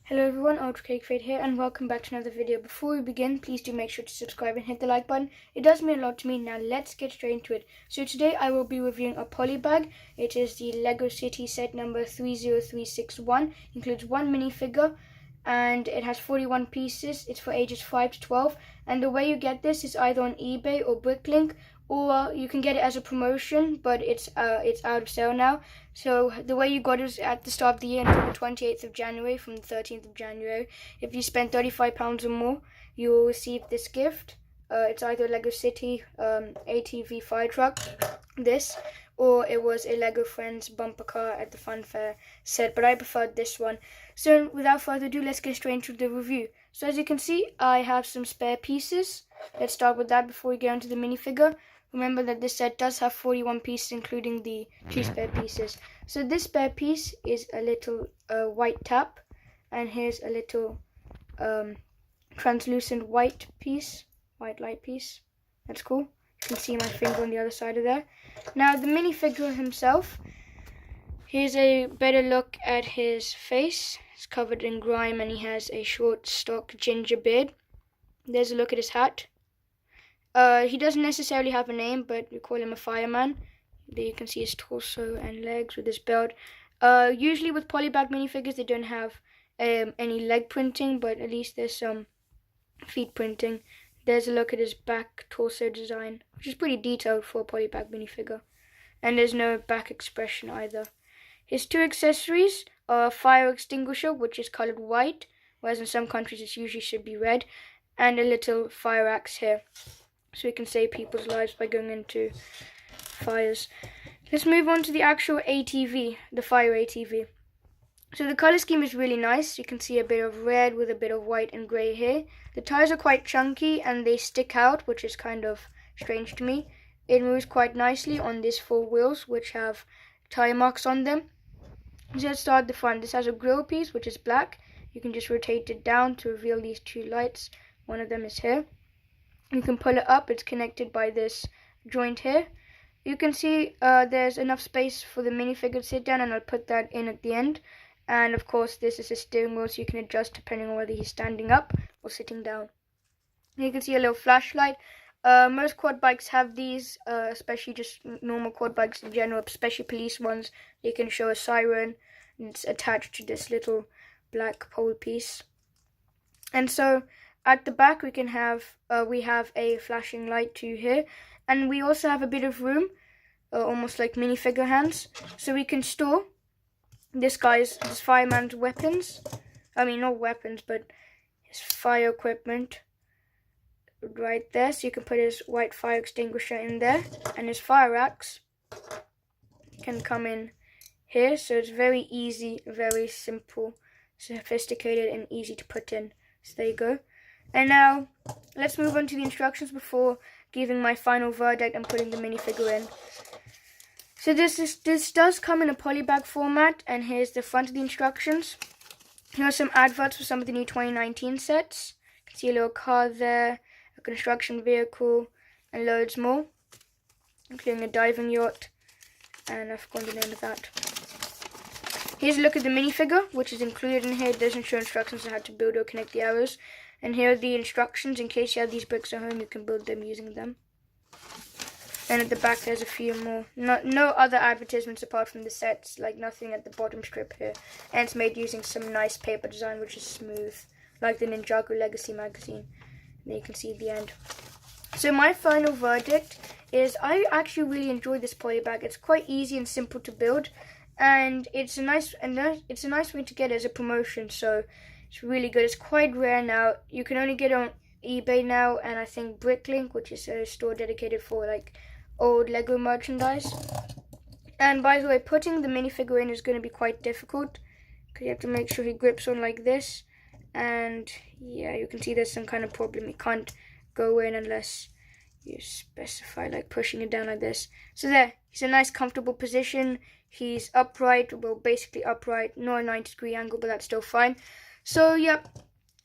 Hello everyone, UltraCakeFade here and welcome back to another video. Before we begin, please do make sure to subscribe and hit the like button. It does mean a lot to me. Now let's get straight into it. So today I will be reviewing a polybag. It is the Lego City set number 30361. Includes one minifigure and it has 41 pieces. It's for ages 5 to 12 and the way you get this is either on eBay or Bricklink, or you can get it as a promotion, but it's out of sale now. So the way you got it is at the start of the year until the 28th of January, from the 13th of January. If you spend £35 or more, you will receive this gift. It's either a Lego City ATV fire truck, this, or it was a Lego Friends bumper car at the fun fair set, but I preferred this one. So without further ado, let's get straight into the review. So as you can see, I have some spare pieces. Let's start with that before we get into the minifigure. Remember that this set does have 41 pieces, including the 2 spare pieces. So this spare piece is a little white tap, and here's a little translucent white light piece. That's cool. You can see my finger on the other side of there. Now the minifigure himself, here's a better look at his face. It's covered in grime and he has a short stock ginger beard. There's a look at his hat. He doesn't necessarily have a name, but we call him a fireman. There you can see his torso and legs with his belt. Usually with polybag minifigures, they don't have any leg printing, but at least there's some feet printing. There's a look at his back torso design, which is pretty detailed for a polybag minifigure. And there's no back expression either. His 2 accessories are a fire extinguisher, which is colored white, whereas in some countries it usually should be red, and a little fire axe here, so we can save people's lives by going into fires. Let's move on to the actual ATV, the fire ATV. So the color scheme is really nice. You can see a bit of red with a bit of white and grey here. The tires are quite chunky and they stick out, which is kind of strange to me. It moves quite nicely on these 4 wheels, which have tire marks on them. So let's start at the front. This has a grill piece, which is black. You can just rotate it down to reveal these 2 lights. One of them is here. You can pull it up. It's connected by this joint here. You can see there's enough space for the minifigure to sit down, and I'll put that in at the end. And of course this is a steering wheel, so you can adjust depending on whether he's standing up or sitting down. You can see a little flashlight. Most quad bikes have these, especially just normal quad bikes in general, especially police ones. They can show a siren, and it's attached to this little black pole piece. And so at the back we have a flashing light too here, and we also have a bit of room, almost like minifigure hands, so we can store this fireman's weapons. I mean, not weapons, but his fire equipment right there. So you can put his white fire extinguisher in there, and his fire axe can come in here. So it's very easy, very simple, sophisticated, and easy to put in. So there you go. And now let's move on to the instructions before giving my final verdict and putting the minifigure in. So this does come in a polybag format, and here's the front of the instructions. Here are some adverts for some of the new 2019 sets. You can see a little car there, a construction vehicle, and loads more, including a diving yacht, and I've forgotten the name of that. Here's a look at the minifigure, which is included in here. It doesn't show instructions on how to build or connect the arrows. And here are the instructions. In case you have these bricks at home, you can build them using them. And at the back there's a few more. No other advertisements apart from the sets, like nothing at the bottom strip here. And it's made using some nice paper design, which is smooth, like the Ninjago Legacy magazine. And there you can see the end. So my final verdict is I actually really enjoyed this polybag. It's quite easy and simple to build, and it's a nice way to get it as a promotion. So it's really good. It's quite rare now. You can only get it on eBay now, and I think Bricklink, which is a store dedicated for like old Lego merchandise. And by the way, putting the minifigure in is going to be quite difficult, because you have to make sure he grips on like this. And yeah, you can see there's some kind of problem. He can't go in unless you specify like pushing it down like this. So there, he's a nice comfortable position. He's upright, well basically upright, not a 90-degree angle, but that's still fine. So yeah,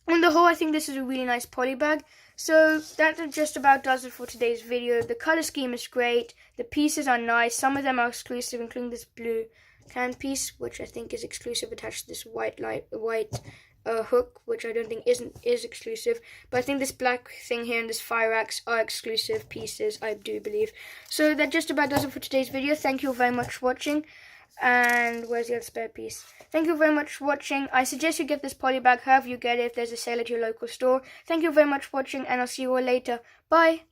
on the whole, I think this is a really nice polybag. So that just about does it for today's video. The color scheme is great. The pieces are nice. Some of them are exclusive, including this blue can piece, which I think is exclusive, attached to this white hook, which I don't think is exclusive, but I think this black thing here and this fire axe are exclusive pieces, I do believe. So that just about does it for today's video. Thank you very much for watching. And where's the other spare piece? Thank you very much for watching. I suggest you get this polybag however you get it, if there's a sale at your local store. Thank you very much for watching, and I'll see you all later. Bye!